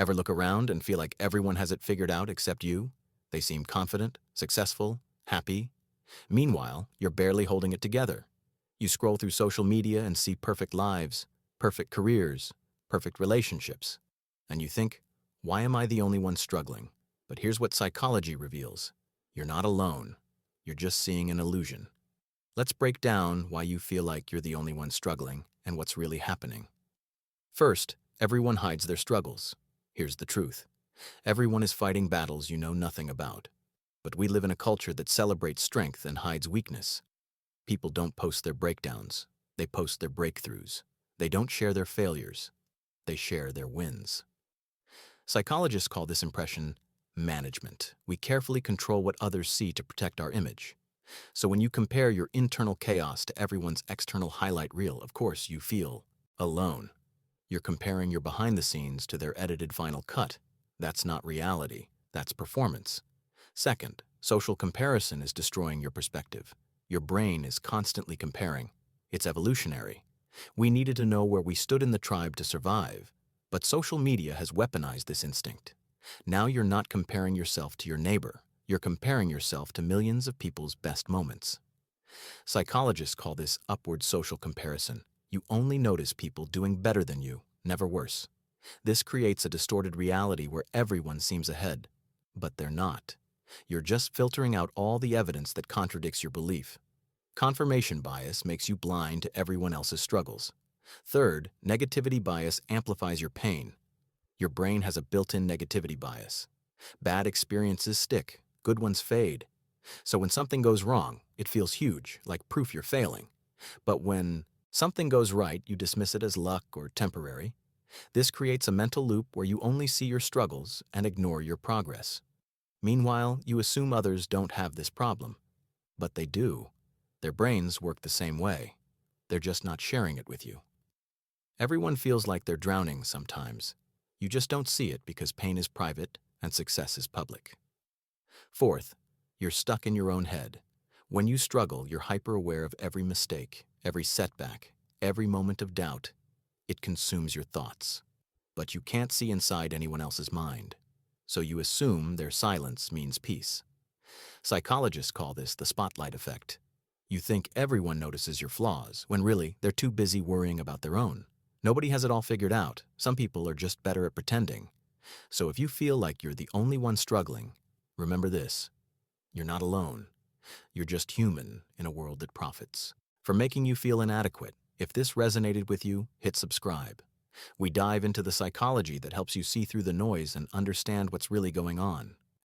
Ever look around and feel like everyone has it figured out except you? They seem confident, successful, happy. Meanwhile, you're barely holding it together. You scroll through social media and see perfect lives, perfect careers, perfect relationships. And you think, why am I the only one struggling? But here's what psychology reveals. You're not alone. You're just seeing an illusion. Let's break down why you feel like you're the only one struggling and what's really happening. First, everyone hides their struggles. Here's the truth. Everyone is fighting battles you know nothing about. But we live in a culture that celebrates strength and hides weakness. People don't post their breakdowns. They post their breakthroughs. They don't share their failures. They share their wins. Psychologists call this impression management. We carefully control what others see to protect our image. So when you compare your internal chaos to everyone's external highlight reel, of course you feel alone. You're comparing your behind the scenes to their edited final cut. That's not reality. That's performance. Second, social comparison is destroying your perspective. Your brain is constantly comparing. It's evolutionary. We needed to know where we stood in the tribe to survive, but social media has weaponized this instinct. Now you're not comparing yourself to your neighbor. You're comparing yourself to millions of people's best moments. Psychologists call this upward social comparison. You only notice people doing better than you, never worse. This creates a distorted reality where everyone seems ahead, but they're not. You're just filtering out all the evidence that contradicts your belief. Confirmation bias makes you blind to everyone else's struggles. Third, negativity bias amplifies your pain. Your brain has a built-in negativity bias. Bad experiences stick, good ones fade. So when something goes wrong, it feels huge, like proof you're failing. But when something goes right, you dismiss it as luck or temporary. This creates a mental loop where you only see your struggles and ignore your progress. Meanwhile, you assume others don't have this problem. But they do. Their brains work the same way. They're just not sharing it with you. Everyone feels like they're drowning sometimes. You just don't see it because pain is private and success is public. Fourth, you're stuck in your own head. When you struggle, you're hyper-aware of every mistake, every setback, every moment of doubt. It consumes your thoughts. But you can't see inside anyone else's mind. So you assume their silence means peace. Psychologists call this the spotlight effect. You think everyone notices your flaws, when really they're too busy worrying about their own. Nobody has it all figured out. Some people are just better at pretending. So if you feel like you're the only one struggling, remember this. You're not alone. You're just human in a world that profits from making you feel inadequate. If this resonated with you, hit subscribe. We dive into the psychology that helps you see through the noise and understand what's really going on.